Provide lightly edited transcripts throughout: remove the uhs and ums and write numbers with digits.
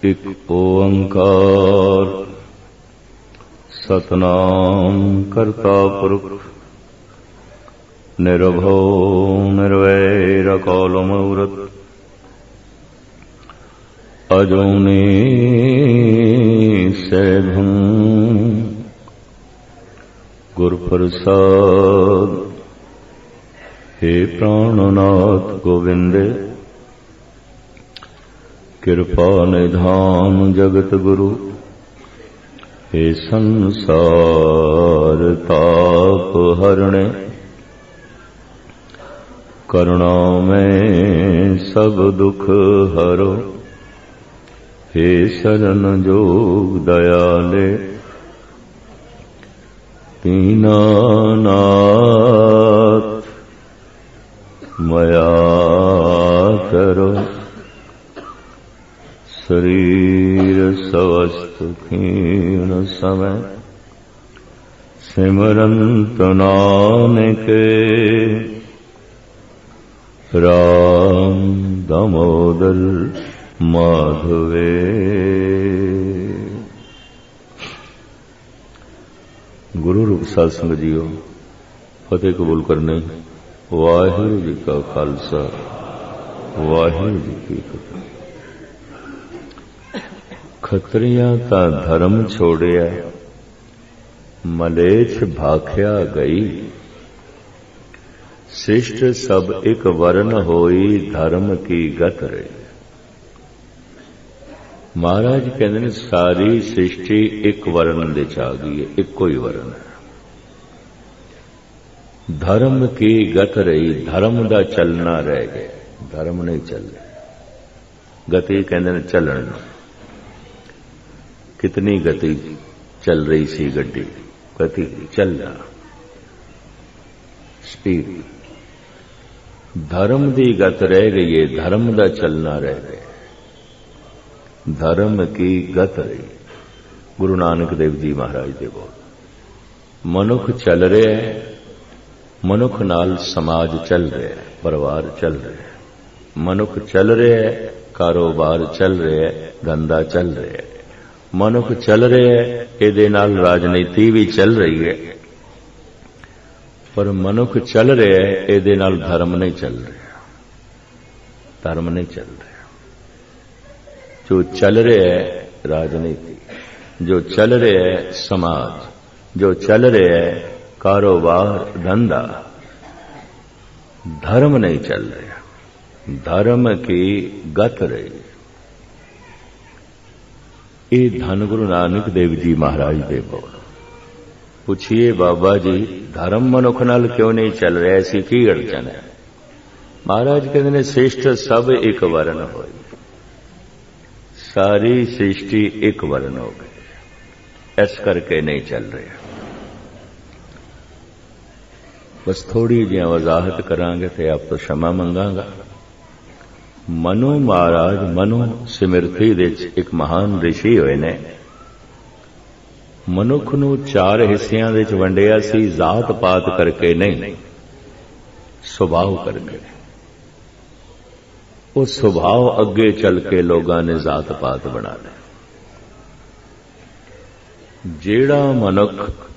एक ओंकार सतनाम करता पुरख निर्भो निर्वैर अकाल मूरत अजूनी सैभं गुरुप्रसाद। हे प्राणनाथ गोविंदे कृपा निधान जगत गुरु। हे संसार ताप हरणे करुणा में सब दुख हरो। हे शरण जोग दयाले दीनानाथ मया करो। शरीर स्वस्थ क्षीण समय सिमरंत नानक राम दामोदर माधवे। गुरु रूप साध संगत जीओ, फतेह कबूल करने। वाहिगुरू जी का खालसा, वाहिगुरू जी की फतेह। खत्रियां ता धर्म छोड़िया, मलेच्छ भाख्या गई। शिष्ट सब एक वर्ण होई, धर्म की गत रही। महाराज कहते हैं सारी सृष्टि एक वर्ण दे च आ गई है, इको ही वर्ण है। धर्म की गत रही, धर्म दा चलना रह गया, धर्म नहीं चल रहा। गति कहते हैं चलन। कितनी गति चल रही सी गड्डी, गति चलना, स्पीड। धर्म दी गत रह गई है, धर्म दा चलना रह गया। धर्म की गत रही। गुरु नानक देव जी महाराज दे बोल। मनुख चल रहा है, मनुख नाल समाज चल रहा है, परिवार चल रहा है। मनुख चल रहा है, कारोबार चल रहा है, धंधा चल रहा है। मनुख चल रहा है, इहदे नाल राजनीति भी चल रही है। पर मनुख चल रहा है, इहदे नाल धर्म नहीं चल रहा, धर्म नहीं चल रहा। जो चल रहा है राजनीति, जो चल रहा है समाज, जो चल रहा है कारोबार धंधा, धर्म नहीं चल रहा। धर्म की गत रही। ये धन गुरु नानक देव जी महाराज दे बोल। पूछिए बाबा जी, धर्म मनुख नाल क्यों नहीं चल रहा, ऐसी की अड़चन है? महाराज कहते हैं श्रेष्ठ सब एक वर्ण होई। सारी सृष्टि एक वर्ण हो गई, इस करके नहीं चल रहे। बस थोड़ी जी वजाहत करांगे तो आप तो क्षमा मंगांगा। मनु महाराज मनु सिमरती दे एक महान ऋषि होए ने। मनुख नूं चार हिस्सियां दे च वंडिया सी, जात पात करके नहीं, सुभाव करके। वो सुभाव अगे चल के लोगों ने जात पात बना लिया। जेड़ा मनुख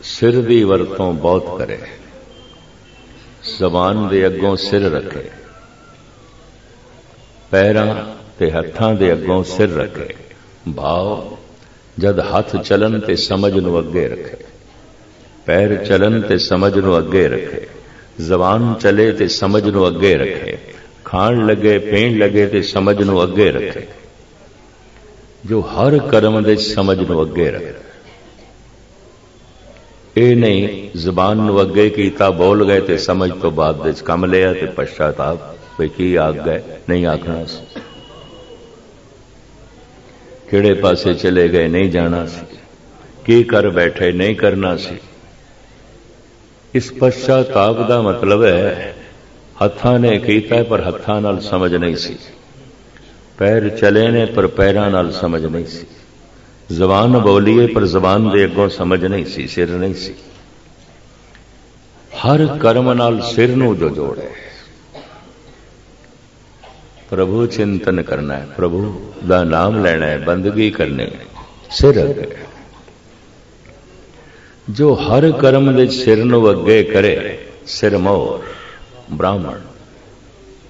सिर दी वरतों बहुत करे, जबान दे अगों सिर रखे, पैरां ते हत्थां दे अगों सिर रखे, भाव जद हथ चलन ते समझ नूं अगे रखे, पैर चलन ते समझ नूं अगे रखे, जबान चले ते समझ नूं अगे रखे, खाण लगे पीण लगे ते समझ नूं अगे रखे। जो हर कर्म दे समझ नूं अगे रखे। ये नहीं जबान नूं अगे कीता, बोल गए ते समझ तो बाद दे कम लिया ते पश्चाताप भाई की आख गए, नहीं आखना सी। किहड़े पासे चले गए, नहीं जाना सी। की कर बैठे, नहीं करना सी। इस पश्चाताप का मतलब है हत्थां ने कीता पर हत्थां नाल समझ नहीं सी, पैर चले ने पर पैरां नाल समझ नहीं सी, जबान बोलीए पर जबान दे अगों समझ नहीं सी, सिर नहीं सी। हर कर्म नाल सिर नूं जो जोड़े प्रभु चिंतन करना है, प्रभु दा नाम लेना है, बंदगी करनी है, सिर अगे। जो हर कर्म दे सिर नूं अगे करे, सिर मोर ब्राह्मण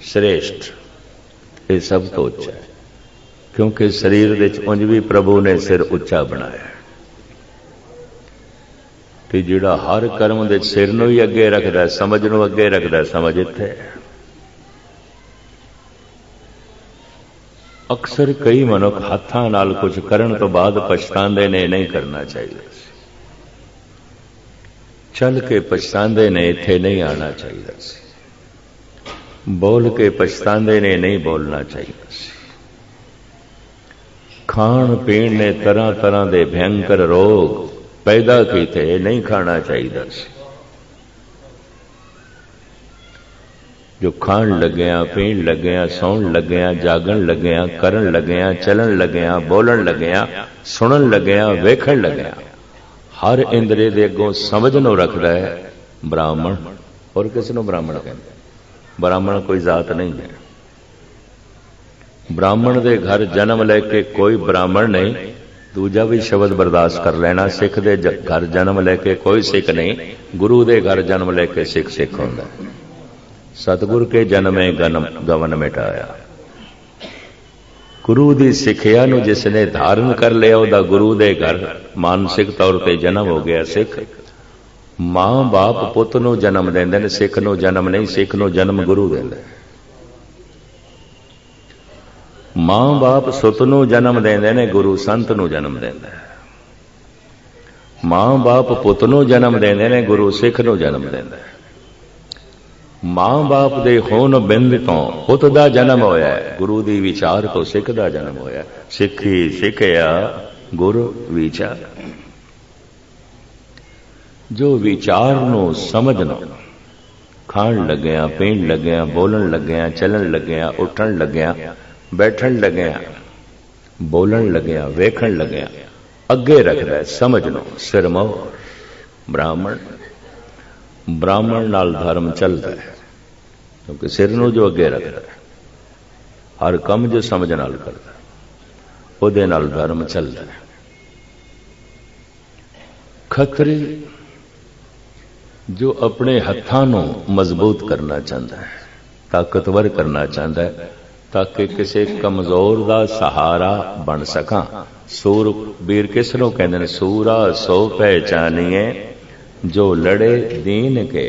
श्रेष्ठ, ये सब तो उच्चा है, क्योंकि शरीर दे उंज भी प्रभु ने सिर उच्चा बनाया। कि जिहड़ा हर कर्म दे सिर नूं ही अगे रखदा, समझ नूं अगे रखदा, समझ इत्थे। अक्सर कई मनुख हत्थां नाल कुछ करन तो बाद पछतांदे ने, नहीं करना चाहिए, चल के पछतांदे ने, इत्थे नहीं आना चाहिए, बोल के पछतांदे ने, नहीं बोलना चाहिए। खाण पीण ने तरह तरह के भयंकर रोग पैदा किए, नहीं खाना चाहिए। जो खाण लग्या, पीण लग्या, सौण लग्या, जागण लग्या, करन लग्या, चलन लग्या, बोलन लग्या, सुनन लग्या, वेखण लग्या, हर इंद्रिय दे अगों समझ नूं रखदा है ब्राह्मण। और किस नूं ब्राह्मण कहंदे? ब्राह्मण कोई जात नहीं है। ब्राह्मण दे घर जन्म लैके कोई ब्राह्मण नहीं, दूजा भी शब्द बर्दाश्त कर लेना। सिख दे घर जन्म लैके कोई सिख नहीं, गुरु दे घर जन्म लैके सिख सिख होंदा। सतगुर के जन्मे गवन मिटाया। गुरु दी सिखिया नूं जिसने धारण कर लिया, उहदा गुरु दे घर मानसिक तौर पर जन्म हो गया सिख। मां बाप पुत नूं जन्म देंदे ने, सिख नूं जन्म नहीं, सिख नूं जन्म गुरु देंदा। मां बाप सुत नूं जन्म देंदे ने, गुरु संत नूं जन्म देंदा। मां बाप पुत नूं जन्म देंदे ने, गुरु सिख नूं जन्म देंदा। मां बाप दे खून बिंद तो पुत दा जन्म होया है, गुरु दी विचार तो सिख दा जन्म होया। सिखी सिखया गुरु विचार। जो विचार नूं समझना, खाण लग्या, पीण लग्या, बोलन लग्या, चलन लग्या, उठन लग्या, बैठन लग्या, बोलन लग्या, वेखण लग्या, अगे रखदा है समझ लो, सिरमौर ब्राह्मण। ब्राह्मण नाल धर्म चलता है, क्योंकि सिर नूं जो अगे रखता है, हर काम जो समझ नाल करता, उहदे नाल धर्म चलता है। खतरी जो अपने हत्थां नूं मजबूत करना चाहता है, ताकतवर करना चाहता है, ताकि किसी कमजोर का सहारा बन सका। सूरबीर किस नूं कहंदे ने? सूरा सो पहचानिए जो लड़े दीन के।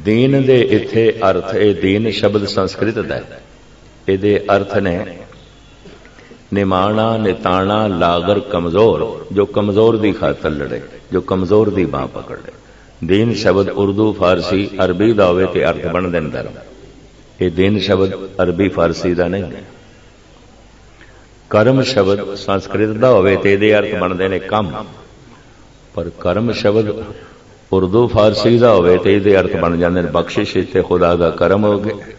दीन दे इत्थे अर्थ, ए दीन शब्द संस्कृत दा है, इहदे अर्थ ने निमाणा, निताणा, लागर, कमजोर। जो कमजोर दी खातर लड़े, जो कमजोर दी बांह पकड़े। दीन शब्द उर्दू, फारसी, अरबी दा होवे ते अर्थ बन देन धर्म। ये दीन शब्द अरबी फारसी दा नहीं है। कर्म शब्द संस्कृत दा होवे ते इहदे अर्थ बनदे ने काम, पर कर्म शब्द उर्दू फारसी दा होवे ते इहदे अर्थ बन जांदे ने बख्शिश ते खुदा दा करम हो गए।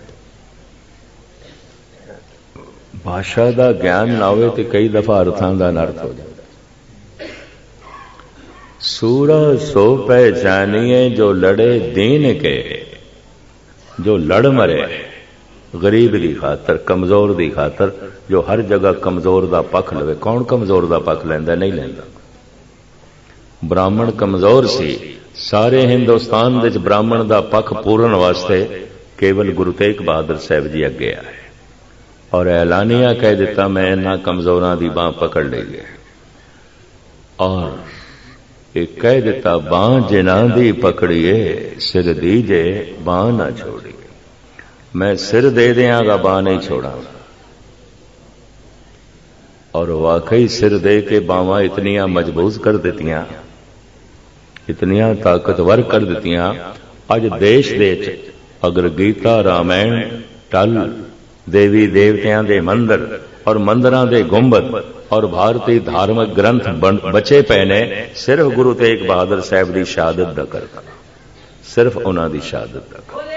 भाषा दा ज्ञान ना होवे ते कई दफा अर्थां दा अनर्थ हो जाता। सूरा सो पहचानिए जो लड़े दीन के। जो लड़ मरे गरीब की खातर, कमजोर की खातर, जो हर जगह कमजोर का पक्ष लवे। कौन कमजोर का पक्ष लैंदा? नहीं लैंदा। ब्राह्मण कमजोर सी, सारे हिंदुस्तान विच ब्राह्मण का पक्ष पूरन वास्ते केवल गुरु तेग बहादुर साहब जी अगे आए और ऐलानिया कह दिता, मैं इन्हां कमजोरां दी बांह पकड़ ली है। और एक कह दिता, बांह जिन्हां दी पकड़िए, सिर दीजे बांह ना छोड़िए। मैं सिर दे देंगा, बांह नहीं छोड़ांगा। और वाकई सिर दे के बांवां इतनियां मजबूत कर दित्तियां, इतनियां ताकतवर कर दित्तियां। अज देश दे अगर गीता, रामायण, टल, देवी देवतियां दे मंदिर और मंदिरां दे गुंबद और भारतीय धार्मिक ग्रंथ बचे पे ने, सिर्फ गुरु तेग बहादुर साहब की शहादत दा करदा, सिर्फ उन्हां दी शहादत दा करदा।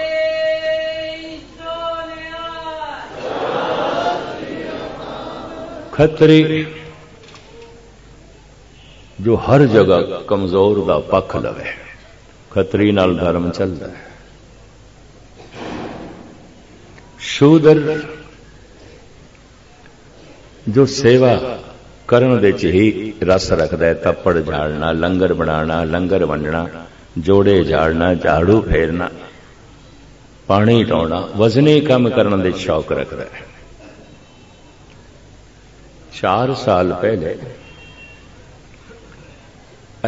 खतरी जो हर जगह कमजोर का पक्ष लवे, खतरी नाल धर्म चलता है। शूदर जो सेवा करन दे च ही रस रखता है, तप्पड़ झाड़ना, लंगर बनाना, लंगर वंडना, जोड़े झाड़ना, झाड़ू फेरना, पानी ढोना, वजनी काम करने दे शौक रखता है। 4 साल पहले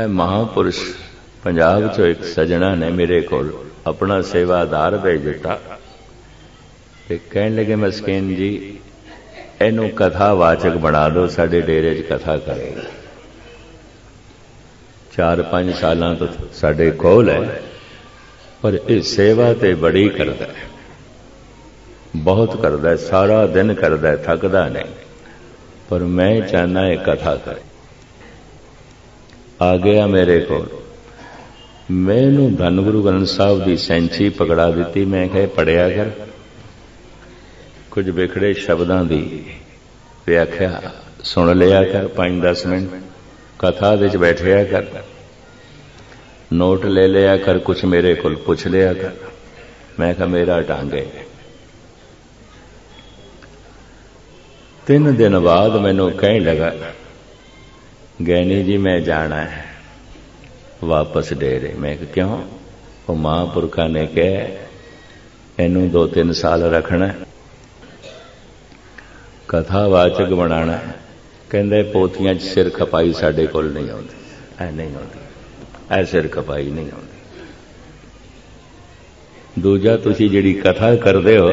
महापुरुष पंजाब चो एक सजना ने मेरे को अपना सेवादार भेज दिता ते कहने लगे, मस्कीन जी इनू कथावाचक बना दो, साडे डेरे च कथा करेगा। 4-5 साल तो साडे कोल है, पर इस सेवा ते बड़ी करदा है, बहुत करदा है, सारा दिन करदा है, थकदा नहीं। पर मैं चाहना है कथा करे। आ गया मेरे को, मैनू धन गुरु ग्रंथ साहब की सैंची पकड़ा दी। मैं कहे पढ़िया कर, कुछ बिखड़े शब्दों की व्याख्या सुन लिया कर, 5-10 मिनट कथा विच बैठिया कर, नोट ले लिया कर, कुछ मेरे को पूछ लिया कर। मैं कहा मेरा ढंग है। 3 दिन बाद मैनू कहने लगा, गैनी जी मैं जाना है वापस डेरे। मैं क्यों? वो महापुरखा ने कहा इनू 2-3 साल रखना, कथावाचक बनाना। कहते पोथियां सिर खपाई साडे कोल नहीं आउंदी, ऐ नहीं आउंदी, ऐ सिर खपाई नहीं आउंदी। दूजा तुसी जिहड़ी कथा करदे हो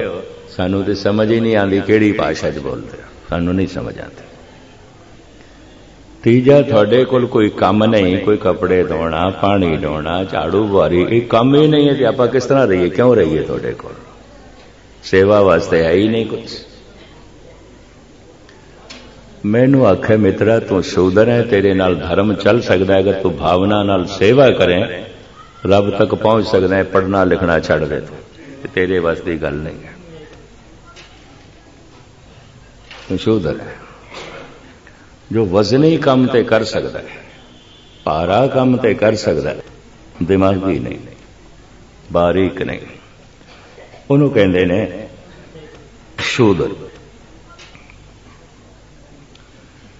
सानू ते समझ ही नहीं आती किहड़ी भाषा च बोलदे हो, सानू नहीं समझ आती। तीजा थोड़े कोल कोई काम नहीं, कोई कपड़े धोना, पानी ढोना, झाड़ू बुहारी, ये काम ही नहीं है तो आप किस तरह रहिए, क्यों रहिए? थोड़े कोल सेवा वास्ते है ही नहीं कुछ। मैनू आखे मित्रा तू शूदर है, तेरे नाल धर्म चल सकता है, अगर तू भावना नाल सेवा करें रब तक पहुंच सकता है। पढ़ना लिखना छड़ दे तू, तेरे वास्ते की गल नहीं है, तू शूदर है। जो वजनी काम ते कर सकता है, भारा काम ते कर सकता है, दिमागी नहीं, बारीक नहीं, उन्होंने कहते ने शूदर।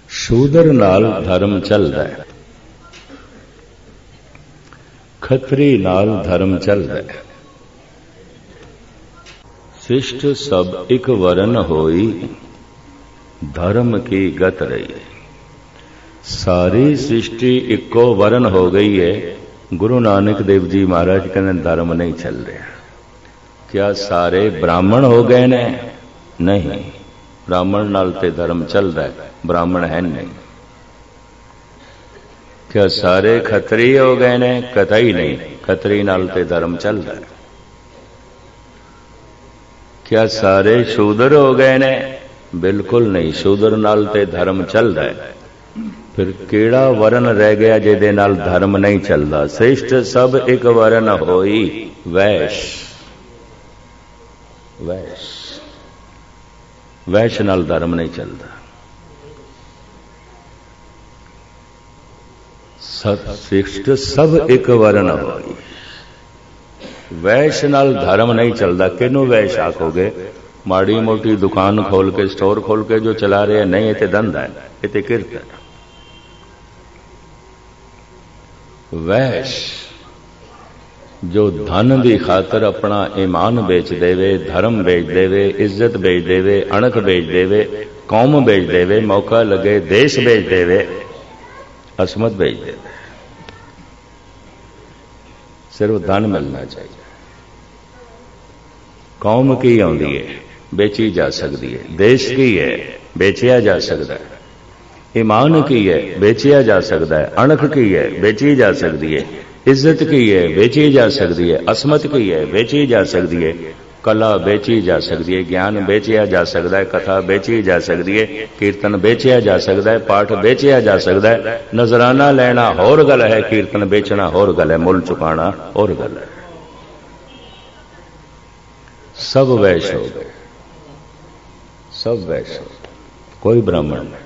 शूदर नाल धर्म चलता है, खत्री नाल धर्म चलता है। शिष्ट सब एक वरन होई, धर्म की गत रही। सारी सृष्टि इको वरन हो गई है। गुरु नानक देव जी महाराज कहते धर्म नहीं चल रहा। क्या सारे ब्राह्मण हो गए ने? नहीं, ब्राह्मण नाल ते धर्म चल रहा है, ब्राह्मण है नहीं। क्या सारे खत्री हो गए ने? कतई नहीं, खत्री नाल ते धर्म चल रहा है। क्या सारे शूदर हो गए ने? बिल्कुल नहीं, शूदर नाल ते धर्म चल रहा है। फिर केड़ा वरन रह गया जिहदे नाल धर्म नहीं चलता? श्रेष्ठ सब एक वरन होई, वैश्य। वैश्य, वैश्य नाल धर्म नहीं चलता। श्रेष्ठ सब एक वरन होई, वैश्य नाल धर्म नहीं चलता। किनू वैश्य आखोगे? माड़ी मोटी दुकान खोल के, स्टोर खोल के जो चला रहे हैं, नहीं, ये तो धंधा है, ये तो किरत है। वैश्य जो धन की खातर अपना ईमान बेच देवे, धर्म बेच देवे, इज्जत बेच देवे, अणख बेच देवे, कौम बेच देवे, मौका लगे देश बेच देवे, असमत बेच देवे। सिर्फ धन मिलना चाहिए। कौम की आउंदी है, बेची जा सकती है। देश की है, बेचिया जा सकता है। ईमान की है, बेचिया जा सकता है। अणख की है, बेची जा सकती है। इज्जत की है, बेची जा सकती है। असमत की है, बेची जा सकती है। कला बेची जा सकती है। ज्ञान बेचिया जा सकता है। कथा बेची जा सकती है। कीर्तन बेचिया जा सकता है। पाठ बेचिया जा सकता है। नजराना लेना होर गल है, कीर्तन बेचना होर गल है, मुल चुकाना होर गल है। सब वैश्य हो गए, सब वैश्य हो गए, कोई ब्राह्मण नहीं।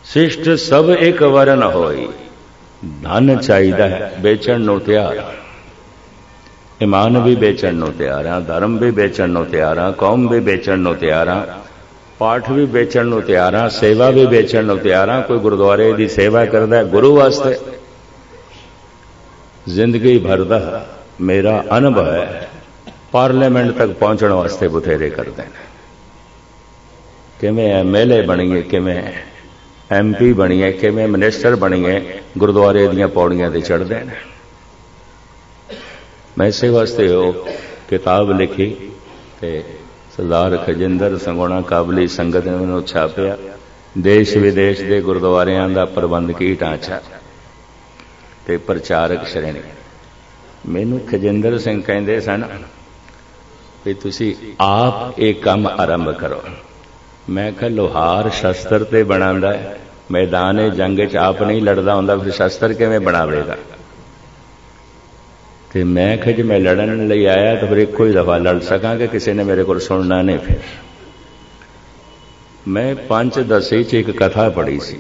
शिष्ट सब एक वरन होई, धन चाहिदा है, बेचण नूं तैयार। ईमान भी बेचण नूं तैयार हाँ, धर्म भी बेचण नूं तैयार हाँ, कौम भी बेचण नूं तैयार हाँ, पाठ भी बेचण नूं तैयार हाँ, सेवा भी बेचण नूं तैयार हाँ। कोई गुरुद्वारे की सेवा करता है गुरु वास्ते, जिंदगी भर दा मेरा अनुभव है पार्लीमेंट तक पहुंचने वास्ते बथेरे करते हैं। किवें MLA बनीए, किवें MP बनीए, किवें मिनिस्टर बनीए, गुरुद्वारे दीयां पौड़ियां ते चढ़दे ने। मैं इस वास्ते वो किताब लिखी ते सरदार खजिंदर संगोना काबली संगत ने मैनूं छापिया, देश विदेश के गुरुद्वारियां दा प्रबंध की ढांचा ते प्रचारक श्रेणी। मैनूं खजिंदर सिंह कहंदे सन भी तुसी आप एक काम आरंभ करो। मैं कहा लोहार शस्त्र ते बनांदा है, मैदान जंग च आप नहीं लड़दा हुंदा, फिर शस्त्र किवें बनावेगा। तो मैं कहा जी मैं लड़न लई आया तो फिर एक ही दफा लड़ सका कि किसी ने मेरे को सुनना नहीं। फिर मैं 5-10 च एक कथा पढ़ी सी।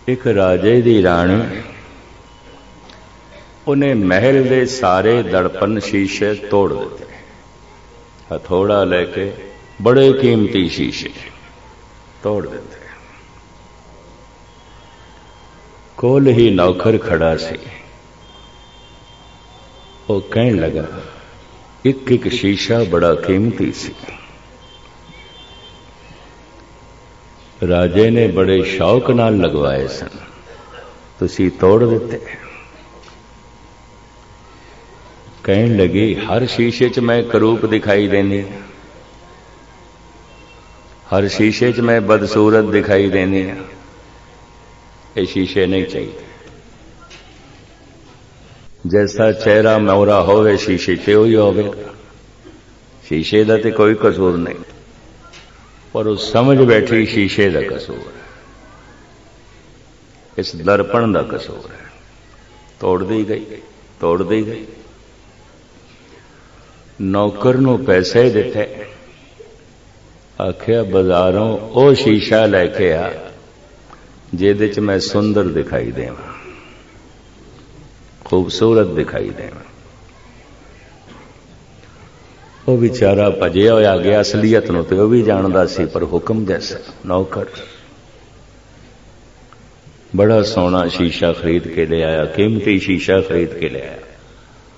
एक राजे दी राणी, उन्हें महल दे सारे दड़पन शीशे तोड़ दिते, हथौड़ा लेके बड़े कीमती शीशे तोड़ देते। कोल ही नौकर खड़ा सी, वो कहने लगा एक एक शीशा बड़ा कीमती सी। राजे ने बड़े शौक नाल लगवाए सन, तुसी तोड़ दिते। कहने लगी हर शीशे च मैं करूप दिखाई देनी, हर शीशे च मैं बदसूरत दिखाई देनी, ये शीशे नहीं चाहिए। जैसा चेहरा मोरा होवे शीशे ते ही होवेगा, शीशे का तो कोई कसूर नहीं, पर उस समझ बैठी शीशे का कसूर है, इस दर्पण का कसूर है। तोड़ दी गई, तोड़ दी गई। नौकर नूं पैसे दिते, आखिया बाजारों वो शीशा लैके आ जिहदे च मैं सुंदर दिखाई देवां, खूबसूरत दिखाई देवां। वो बेचारा भजिया होया गया, असलीयत नूं ते वो भी जानदा सी, पर हुक्म जैसा नौकर बड़ा सोहना शीशा खरीद के ले आया, कीमती शीशा खरीद के ले आया,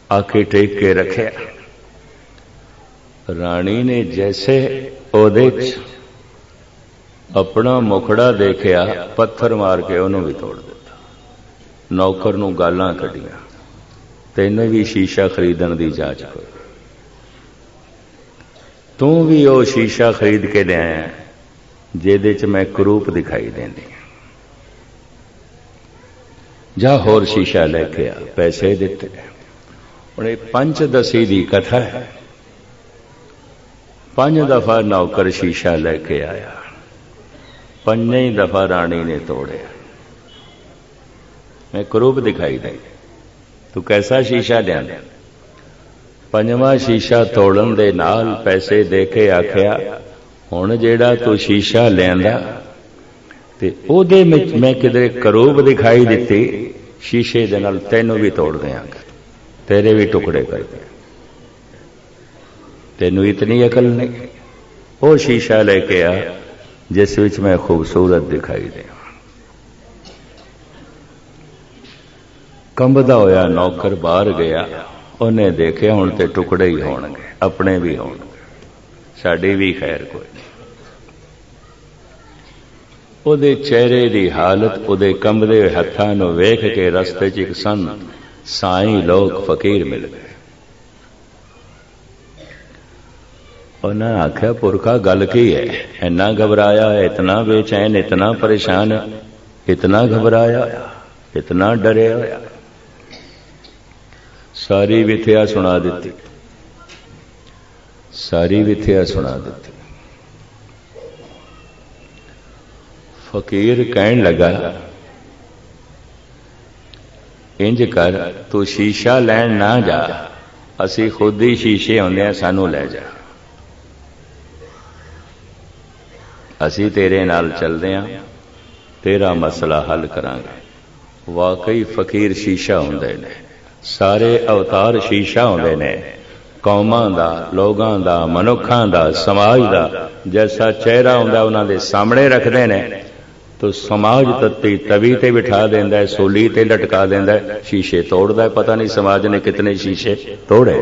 आके टेक के रखिया। राणी ने जैसे ओदे अपना मुखड़ा देखिया, पत्थर मार के उन्होंने भी तोड़ दिता। नौकर नूं गालां कढ़ियां, तैनूं भी शीशा खरीदण दी जाच कोई, तू भी वो शीशा खरीद के ले आया जिहदे च मैं करूप दिखाई देंदी। जा होर शीशा लेके आ, पैसे दिते। हुण इह 5-10 दी कथा है। 5 दफा नौकर शीशा लेके आया, 5 दफा राणी ने तोड़िया। मैं करूप दिखाई दे, तू कैसा शीशा लिया? 5वां शीशा तोड़न दे नाल पैसे दे के आखिया हुण जेड़ा तू शीशा लियांदा ते ओदे विच मैं किधरे करूप दिखाई दिती, शीशे दे नाल तैनूं भी तोड़ देंगे, तेरे भी टुकड़े कर दे। तेनू इतनी अकल नहीं। वो शीशा लेके आ जिस विच मैं खूबसूरत दिखाई दे। कंबदा होया नौकर बाहर गया, उन्हें देखिया हुण ते टुकड़े ही होणगे, अपने भी होणगे, साडी भी खैर कोई नहीं। उहदे चेहरे की हालत, उहदे कंबदे हत्थां नूं वेख के रस्ते च एक संत साईं लोग फकीर मिल गए। उन्हें आख्या पुरखा गल की है, इन्ना घबराया है, इतना बेचैन, इतना परेशान, इतना घबराया, इतना डरे होया। सारी विथया सुना दी, सारी विथया सुना दी। फकीर कहन लगा इंज कर, तू शीशा लैन ना जा, असी खुद ही शीशे आउंदे, सानू लै जा, असी तेरे नाल चलदे हां, तेरा मसला हल करांगे। वाकई फकीर शीशा हुंदे ने, सारे अवतार शीशा होंदे ने, कौमां दा, लोगां दा, मनुखां दा, समाज दा। जैसा चेहरा होंदा उन्हां दे सामने रखदे ने तो समाज तत्ती तवी ते बिठा देंदा है, सूली ते लटका देंदा है, शीशे तोड़दा है। पता नहीं समाज ने कितने शीशे तोड़े।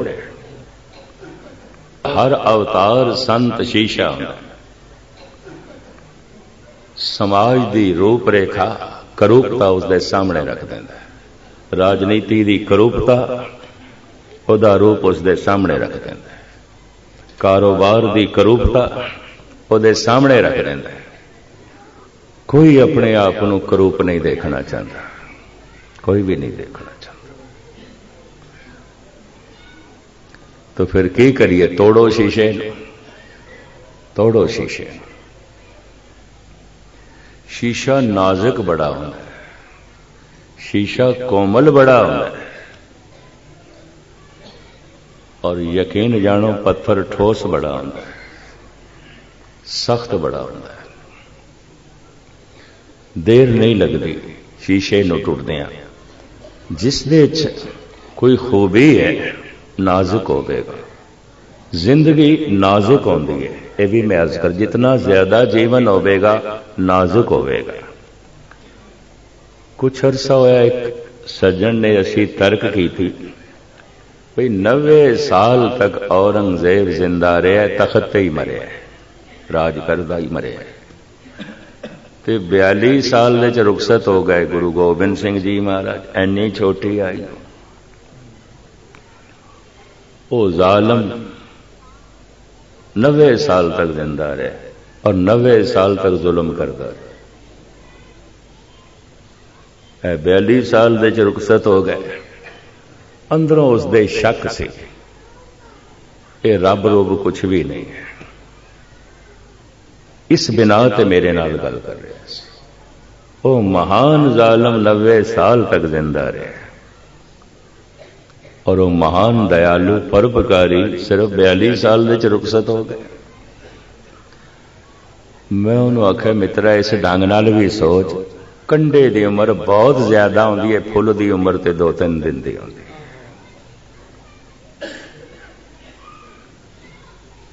हर अवतार संत शीशा होंदा। समाज दी रूपरेखा करूपता उसके सामने रख देंदा है। राजनीति दी करूपता उहदा रूप उसके सामने रख देंदा है। कारोबार दी करूपता उहदे सामने रख देंदा है। कोई अपने आप को करूप नहीं देखना चाहता, कोई भी नहीं देखना चाहता। तो फिर की करिए? तोड़ो शीशे, तोड़ो शीशे। शीशा नाजुक बड़ा होता है, शीशा कोमल बड़ा होता है, और यकीन जानो पत्थर ठोस बड़ा होता है, सख्त बड़ा होता है। देर नहीं लगती शीशे नूं टुटदियां। जिस दे कोई खूबी है नाजुक होवेगा। जिंदगी नाजुक होती है, यह भी मैं अर्ज कर, जितना ज्यादा जीवन होवेगा नाजुक होवेगा। कुछ अरसा होया एक सज्जन ने असी तर्क की थी भाई 90 साल तक औरंगजेब जिंदा रहा, तख्त ही मरे, राज करदा ही मरे। ते 42 साल दे रुखसत हो गए गुरु गोबिंद सिंह जी महाराज। एनी छोटी आई वो जालम 90 साल तक जिंदा रहे और 90 साल तक जुल्म करता रहा। 42 साल दे रुखसत हो गए। अंदरों उसदे शक से ये रब रूब कुछ भी नहीं है। इस बिना ते मेरे नाल गल कर रहा सी। वो महान जालम 90 साल तक जिंदा रहे और वो महान दयालु परोपकारी सिर्फ 42 साल दे रुखसत हो गए। मैं उन्होंने आख्या मित्रा इस ढंग नाल भी सोच, कंडे की उम्र बहुत ज्यादा होंदी है, फुल की उम्र तो 2-3 दिन की होंदी।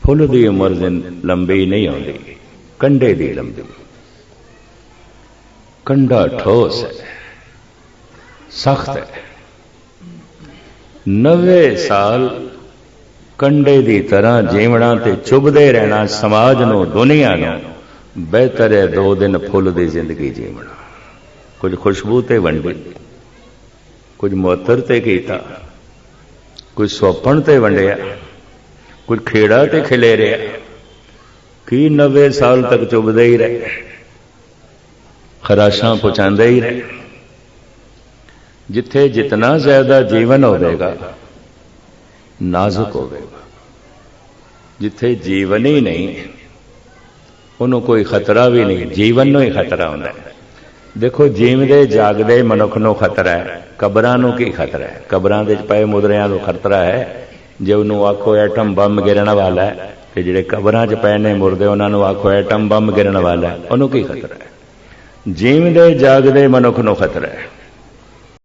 फुल की उम्र लंबी नहीं होंदी, कंडे की लंबी। कंडा ठोस है, सख्त है। 90 साल कंडे की तरह जीवना ते चुभदे रहना समाज नूं, दुनिया नूं। बेहतर है 2 दिन फुल की जिंदगी जीवना। कुछ खुशबू ते वंडी, कुछ मुअत्तर ते कीता, कुछ सोपण ते वंडिया, कुछ खेड़ा ते खिलेरिया। कि 90 साल तक चुभदे ही रहे, खराशां पहुंचाते ही रहे। जिथे जितना ज्यादा जीवन होगा नाजुक होगा। जिथे जीवन ही नहीं उन्होंने कोई खतरा भी नहीं, जीवन नूं ही खतरा होता है। देखो जीवदे जागदे मनुख नूं खतरा है, कबरां नूं की खतरा है? कबरां दे पए मुदरियां नूं खतरा है। जे उन्होंने आखो एटम बम गिरन वाला है, तो जिहड़े कबरां च पए ने मुरदे उन्होंने आखो एटम बम गिरन वाला है, उन्होंने की खतरा है? जीवदे जागदे मनुख नूं खतरा है।